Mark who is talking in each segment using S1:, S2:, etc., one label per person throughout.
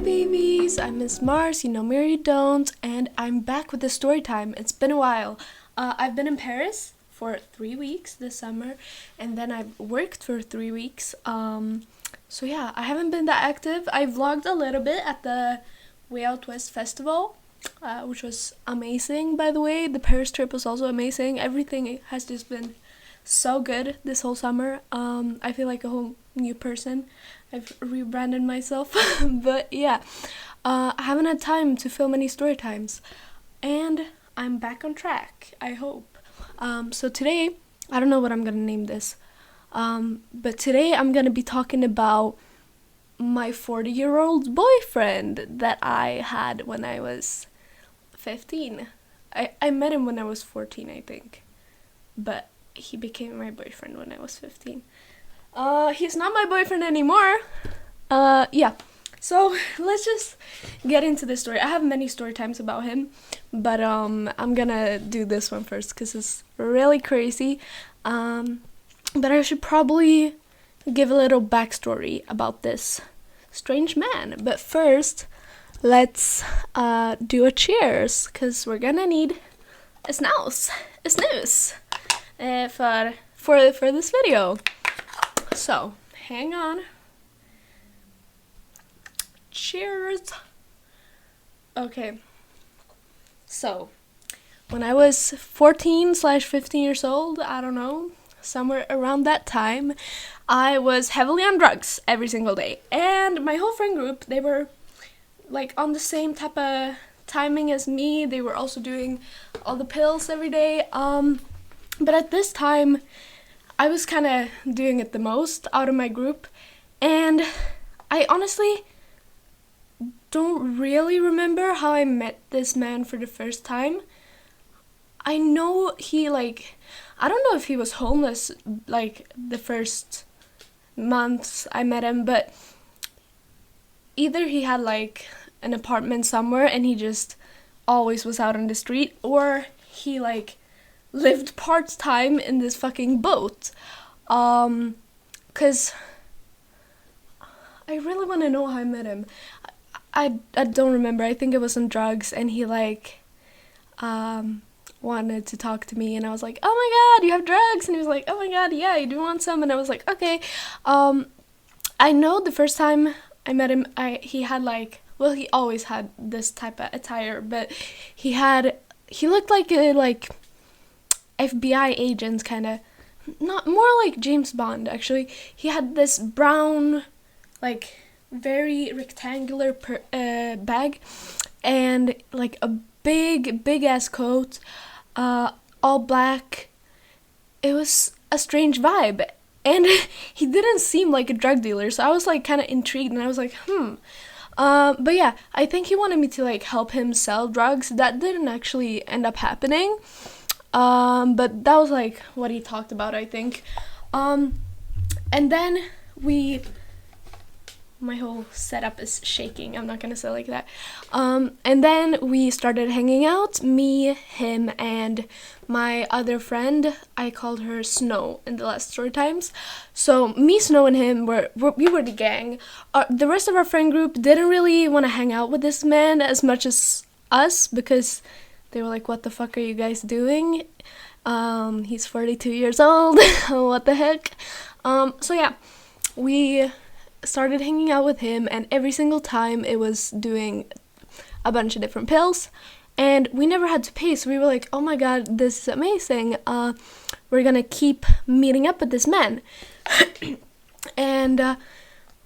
S1: babies, I'm Miss Mars, you know me or you don't, and I'm back with the story time. It's been a while. I've been in Paris for 3 weeks this summer, and then I've worked for 3 weeks. So yeah, I haven't been that active. I vlogged a little bit at the Way Out West festival, which was amazing, by the way. The Paris trip was also amazing. Everything has just been so good this whole summer. I feel like a whole new person. I've rebranded myself. But yeah, I haven't had time to film any story times, and I'm back on track, I hope. So today, I don't know what I'm gonna name this, but today I'm gonna be talking about my 40-year-old boyfriend that I had when I was 15. I met him when I was 14, I think, but he became my boyfriend when I was 15. He's not my boyfriend anymore. Yeah. So let's just get into the story. I have many story times about him, but I'm gonna do this one first because it's really crazy. But I should probably give a little backstory about this strange man. But first, let's do a cheers because we're gonna need a snus for this video. So, hang on. Cheers. Okay. So, when I was 14/15 years old, I don't know, somewhere around that time, I was heavily on drugs every single day. And my whole friend group, they were like on the same type of timing as me. They were also doing all the pills every day. But at this time, I was kind of doing it the most out of my group, and I honestly don't really remember how I met this man for the first time. I know I don't know if he was homeless like the first months I met him, but either he had like an apartment somewhere and he just always was out on the street, or he like lived part-time in this fucking boat. Cause I really want to know how I met him. I don't remember. I think it was on drugs, and he like wanted to talk to me, and I was like, oh my god, you have drugs? And he was like, oh my god, yeah, you do want some? And I was like, okay. I know the first time I met him, he had like, well, he always had this type of attire, but he looked like a FBI agent, kind of, not more like James Bond actually. He had this brown, like very rectangular bag, and like a big ass coat, all black. It was a strange vibe, and he didn't seem like a drug dealer, so I was like kind of intrigued, and I was like, but yeah, I think he wanted me to like help him sell drugs. That didn't actually end up happening. But that was like what he talked about, I think. And then my whole setup is shaking. I'm not gonna say it like that. And then we started hanging out, me, him, and my other friend. I called her Snow in the last story times. So me, Snow, and him we were the gang. The rest of our friend group didn't really want to hang out with this man as much as us, because they were like, what the fuck are you guys doing? He's 42 years old. What the heck? So yeah, we started hanging out with him, and every single time it was doing a bunch of different pills, and we never had to pay, so we were like, oh my god, this is amazing. We're gonna keep meeting up with this man. And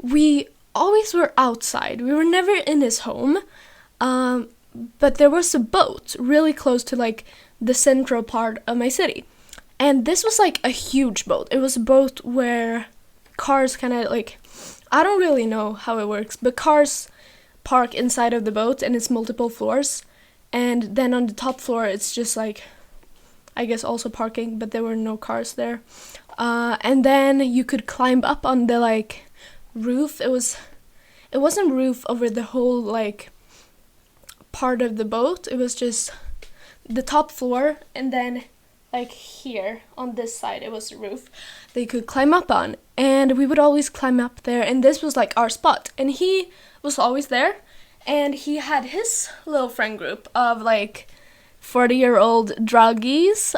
S1: we always were outside. We were never in his home. But there was a boat really close to like the central part of my city. And this was like a huge boat. It was a boat where cars kind of like, I don't really know how it works, but cars park inside of the boat, and it's multiple floors. And then on the top floor, it's just like, I guess also parking, but there were no cars there. And then you could climb up on the like roof. It wasn't roof over the whole like part of the boat. It was just the top floor, and then like here on this side it was the roof they could climb up on, and we would always climb up there, and this was like our spot, and he was always there. and he had his little friend group of like 40-year-old druggies,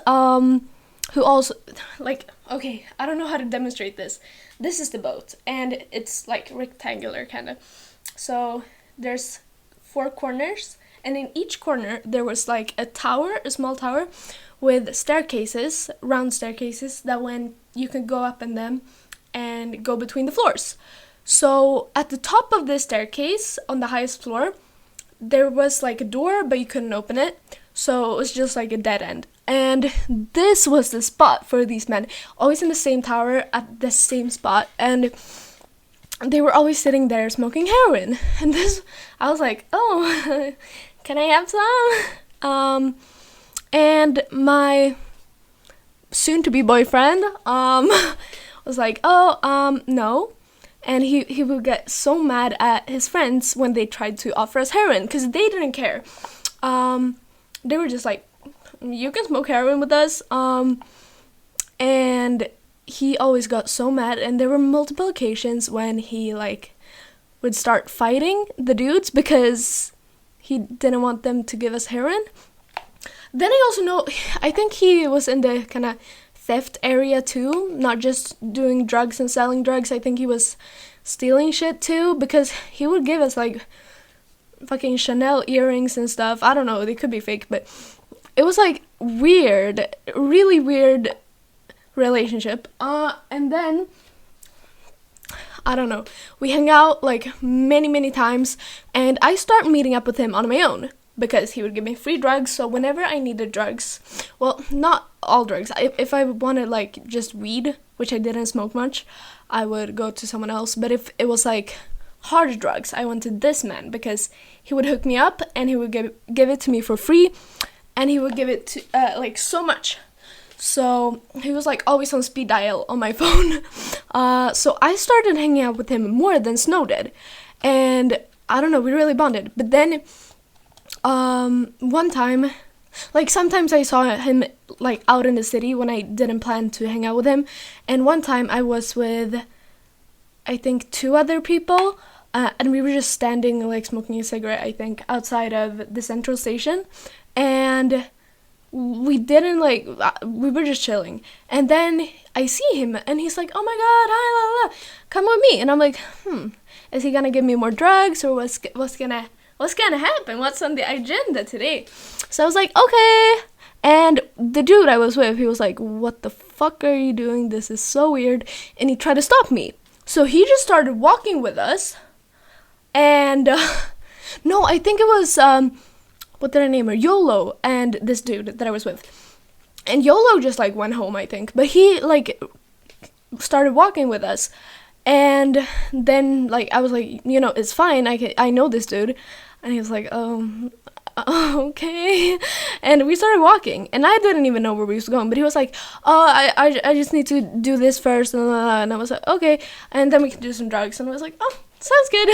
S1: who also, like, okay, I don't know how to demonstrate this. This is the boat, and it's like rectangular kind of. So there's 4 corners, and in each corner there was like a tower, a small tower, with staircases, round staircases that when you can go up in them and go between the floors. So at the top of the staircase, on the highest floor, there was like a door, but you couldn't open it. So it was just like a dead end. And this was the spot for these men, always in the same tower at the same spot. And they were always sitting there smoking heroin. And this, I was like, oh, can I have some? And my soon-to-be boyfriend was like, oh, no. And he would get so mad at his friends when they tried to offer us heroin, because they didn't care. They were just like, you can smoke heroin with us. And he always got so mad, and there were multiple occasions when he like would start fighting the dudes because he didn't want them to give us heroin. Then I also know, I think he was in the kind of theft area too, not just doing drugs and selling drugs. I think he was stealing shit too, because he would give us like fucking Chanel earrings and stuff. I don't know, they could be fake, but it was like weird, really weird relationship. And then I don't know, we hung out like many times, and I start meeting up with him on my own because he would give me free drugs. So whenever I needed drugs, well, not all drugs, if I wanted like just weed, which I didn't smoke much, I would go to someone else. But if it was like hard drugs, I went to this man because he would hook me up and he would give it to me for free, and he would give it to like so much. So he was like always on speed dial on my phone. So I started hanging out with him more than Snow did, and I don't know, we really bonded. But then one time, like sometimes I saw him like out in the city when I didn't plan to hang out with him, and one time I was with I think 2 other people, and we were just standing like smoking a cigarette, I think, outside of the central station, and we didn't like, we were just chilling, and then I see him and he's like, oh my god, hi, la, la, come with me. And I'm like, is he gonna give me more drugs, or what's gonna happen, what's on the agenda today? So I was like, okay. And the dude I was with, he was like, what the fuck are you doing, this is so weird, and he tried to stop me. So he just started walking with us, and no, I think it was what did I name her? YOLO and this dude that I was with. And YOLO just like went home, I think. But he like started walking with us. And then like I was like, you know, it's fine. I know this dude. And he was like, oh, okay. And we started walking. And I didn't even know where we was going. But he was like, oh, I just need to do this first. And I was like, okay. And then we can do some drugs. And I was like, oh, sounds good.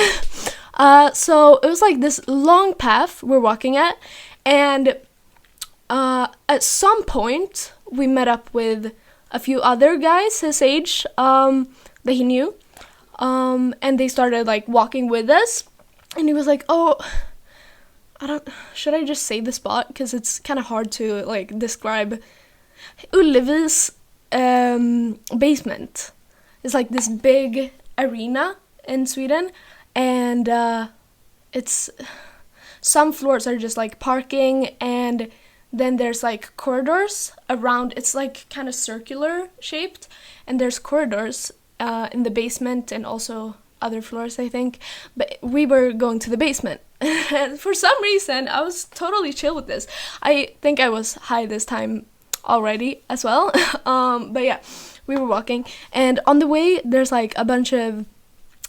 S1: So it was like this long path we're walking at, and at some point we met up with a few other guys his age that he knew, and they started like walking with us, and he was like, oh, should I just say the spot, because it's kind of hard to like describe. Ullevi's basement is like this big arena in Sweden, and it's some floors are just like parking, and then there's like corridors around. It's like kind of circular shaped, and there's corridors in the basement and also other floors, I think. But we were going to the basement, and for some reason I was totally chill with this. I think I was high this time already as well. But yeah, we were walking, and on the way there's like a bunch of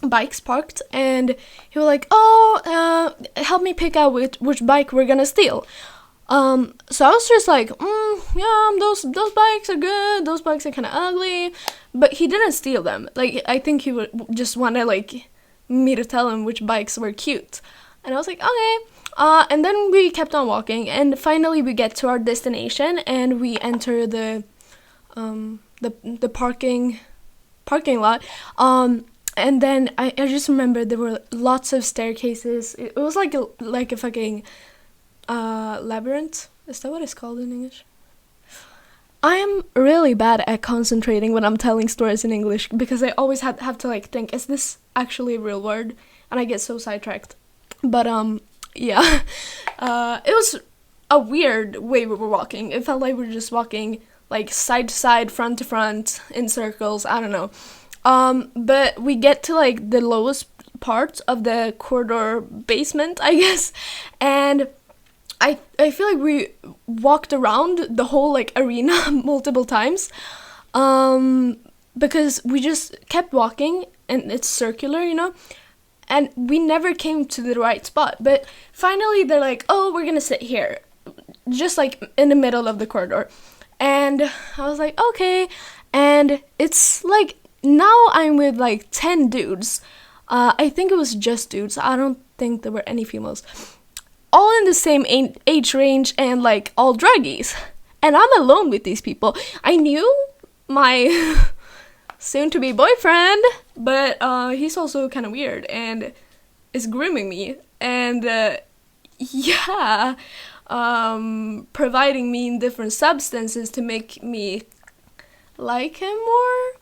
S1: bikes parked, and he was like, oh, help me pick out which bike we're gonna steal. So I was just like, yeah, those bikes are good, those bikes are kind of ugly, but he didn't steal them. Like, I think he would just wanted like me to tell him which bikes were cute, and I was like, okay. And then we kept on walking, and finally we get to our destination, and we enter the parking lot. And then I just remember there were lots of staircases. It was like a fucking labyrinth. Is that what it's called in English? I am really bad at concentrating when I'm telling stories in English because I always have to like think, is this actually a real word? And I get so sidetracked. But yeah, it was a weird way we were walking. It felt like we were just walking like side to side, front to front, in circles. I don't know. But we get to like the lowest part of the corridor basement, I guess, and I feel like we walked around the whole like arena multiple times, because we just kept walking and it's circular, you know, and we never came to the right spot. But finally they're like, oh, we're gonna sit here, just like in the middle of the corridor. And I was like, okay. And it's like, now I'm with like 10 dudes. I think it was just dudes. I don't think there were any females. All in the same age range and like all druggies. And I'm alone with these people. I knew my soon-to-be boyfriend, but he's also kind of weird and is grooming me. And yeah, providing me different substances to make me like him more.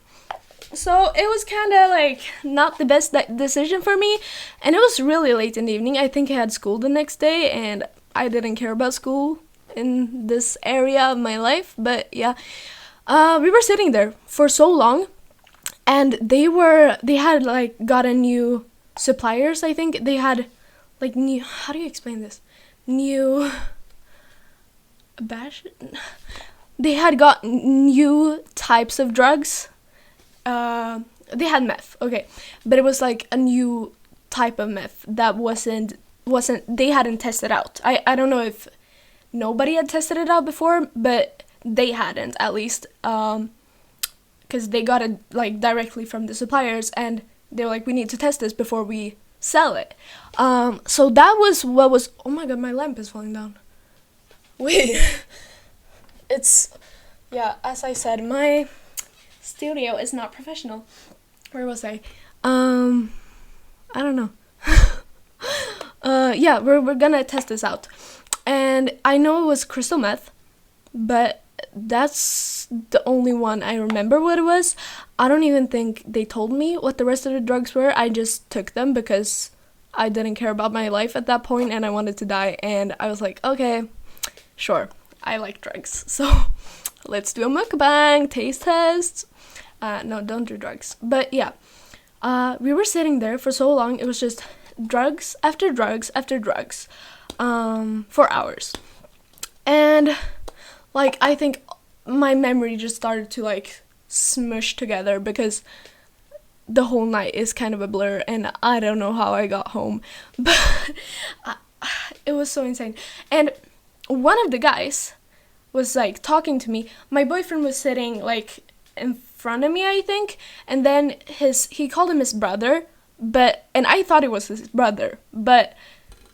S1: So it was kind of like not the best decision for me, and it was really late in the evening. I think I had school the next day, and I didn't care about school in this area of my life. But yeah, we were sitting there for so long, and they had like gotten new suppliers. I think they had like new, how do you explain this? New bash. They had got new types of drugs. They had meth, okay, but it was like a new type of meth that wasn't they hadn't tested out. I don't know if nobody had tested it out before, but they hadn't, at least, because they got it like directly from the suppliers, and they were like, we need to test this before we sell it. So that was what was, oh my god, my lamp is falling down. Wait. It's, yeah, as I said, my studio is not professional. Where was I? I don't know. Yeah, we're gonna test this out. And I know it was crystal meth, but that's the only one I remember what it was. I don't even think they told me what the rest of the drugs were. I just took them because I didn't care about my life at that point and I wanted to die. And I was like, okay, sure, I like drugs. So let's do a mukbang, taste test. No, don't do drugs. But yeah, we were sitting there for so long. It was just drugs after drugs after drugs, for hours. And like, I think my memory just started to like smush together because the whole night is kind of a blur and I don't know how I got home. But it was so insane. And one of the guys was like talking to me. My boyfriend was sitting like in front of me, I think, and then he called him his brother, and I thought it was his brother, but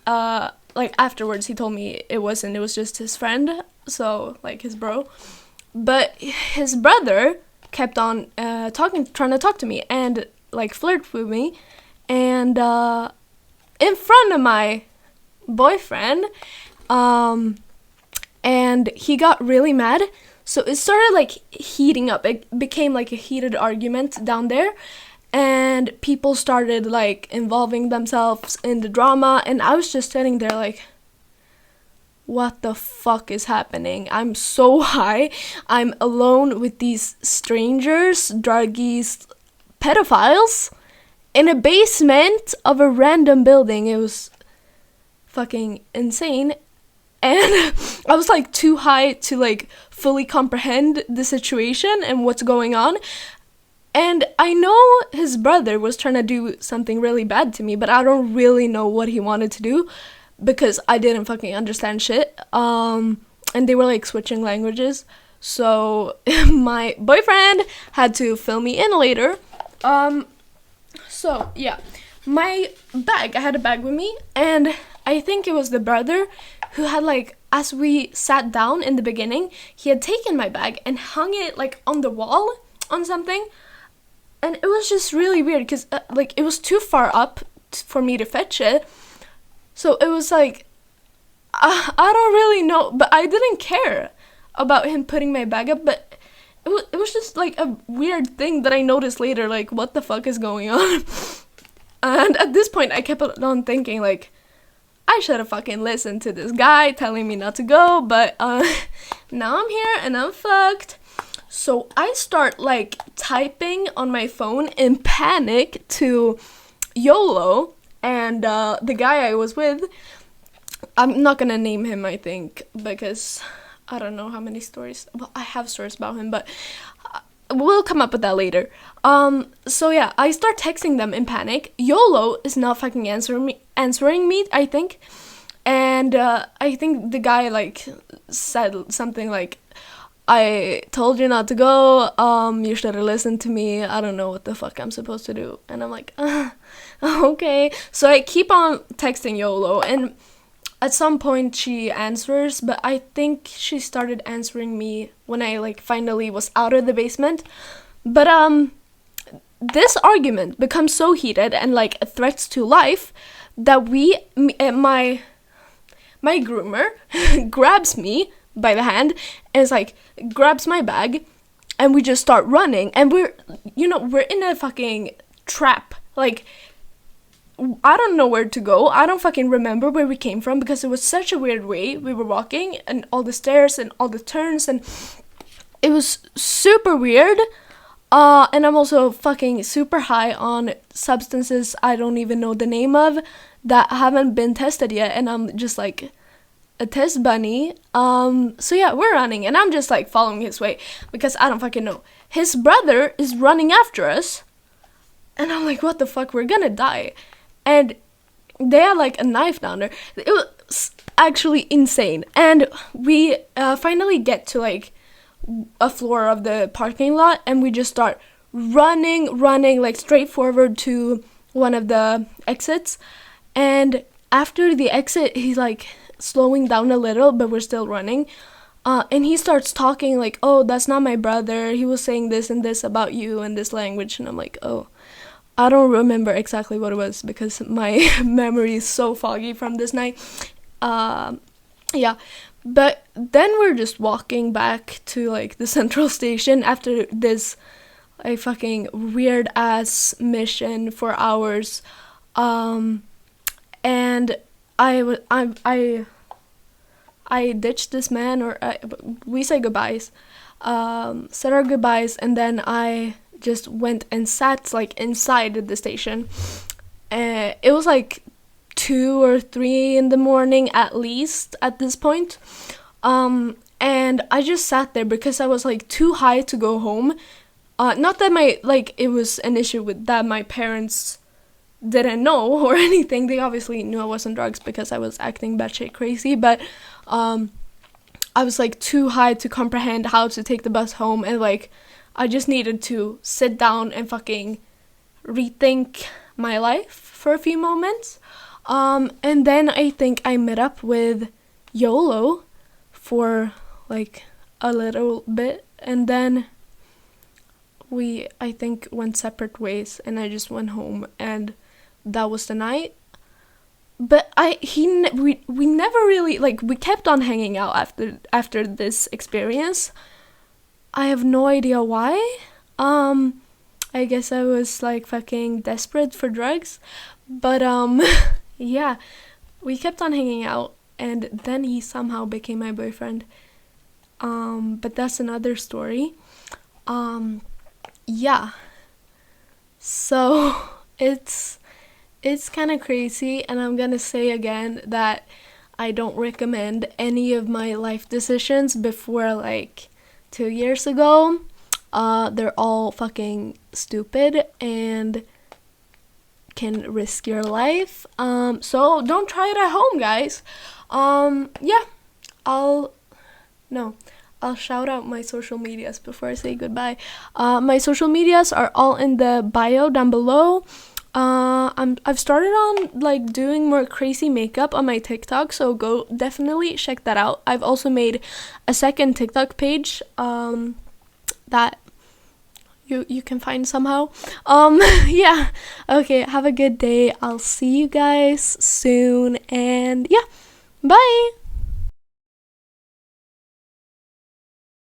S1: like afterwards he told me it wasn't, it was just his friend, so like his bro. But his brother kept on trying to talk to me and like flirt with me, and in front of my boyfriend, and he got really mad. So it started like heating up. It became like a heated argument down there, and people started like involving themselves in the drama, and I was just sitting there like, what the fuck is happening? I'm so high. I'm alone with these strangers, druggies, pedophiles in a basement of a random building. It was fucking insane. And I was like too high to like fully comprehend the situation and what's going on. And I know his brother was trying to do something really bad to me, but I don't really know what he wanted to do because I didn't fucking understand shit. And they were like switching languages. So my boyfriend had to fill me in later. So yeah, my bag, I had a bag with me, and I think it was the brother who had like, as we sat down in the beginning, he had taken my bag and hung it like on the wall on something. And it was just really weird because like it was too far up for me to fetch it. So it was like, I don't really know, but I didn't care about him putting my bag up, but it was just like a weird thing that I noticed later, like, what the fuck is going on? And at this point, I kept on thinking, like, I should have fucking listened to this guy telling me not to go, but now I'm here and I'm fucked. So I start, like, typing on my phone in panic to YOLO, and the guy I was with, I'm not gonna name him, I think, because I don't know how many stories. Well, I have stories about him, but we'll come up with that later. So yeah, I start texting them in panic. YOLO is not fucking answering me, I think. And I think the guy, like, said something like, I told you not to go, you should have listened to me, I don't know what the fuck I'm supposed to do. And I'm like, okay. So I keep on texting YOLO, and at some point she answers, but I think she started answering me when I, like, finally was out of the basement. But this argument becomes so heated and, like, threats to life that my groomer grabs me by the hand and is like, grabs my bag, and we just start running, and we're in a fucking trap. Like, I don't know where to go. I don't fucking remember where we came from because it was such a weird way we were walking, and all the stairs and all the turns, and it was super weird. And I'm also fucking super high on substances I don't even know the name of that haven't been tested yet, and I'm just like a test bunny. So yeah, we're running, and I'm just like following his way because I don't fucking know. His brother is running after us, and I'm like, what the fuck, we're gonna die. And they had like a knife down there. It was actually insane. And we finally get to like a floor of the parking lot, and we just start running like straight forward to one of the exits. And after the exit, he's like slowing down a little, but we're still running. And he starts talking like, oh, that's not my brother. He was saying this and this about you in this language. And I'm like, oh, I don't remember exactly what it was because my memory is so foggy from this night. Yeah, but then we're just walking back to like the central station after this like fucking weird ass mission for hours. And I ditched this man, or we say goodbyes, said our goodbyes, and then I just went and sat like inside the station. It was like 2 or 3 in the morning at least at this point. And I just sat there because I was like too high to go home. Not that it was an issue with that my parents didn't know or anything. They obviously knew I was on drugs because I was acting batshit crazy, but I was like too high to comprehend how to take the bus home, and like I just needed to sit down and fucking rethink my life for a few moments. And then I think I met up with YOLO for like a little bit, and then we, I think, went separate ways, and I just went home, and that was the night. But we never really, like, we kept on hanging out after this experience. I have no idea why. I guess I was like fucking desperate for drugs. But yeah, we kept on hanging out, and then he somehow became my boyfriend. But that's another story. Yeah. So it's kind of crazy, and I'm gonna say again that I don't recommend any of my life decisions before like 2 years ago. They're all fucking stupid and can risk your life. So don't try it at home, guys. Yeah, I'll shout out my social medias before I say goodbye. My social medias are all in the bio down below. I've started on like doing more crazy makeup on my TikTok, so go definitely check that out. I've also made a second TikTok page that you can find somehow. Yeah. Okay, have a good day. I'll see you guys soon, and yeah, bye.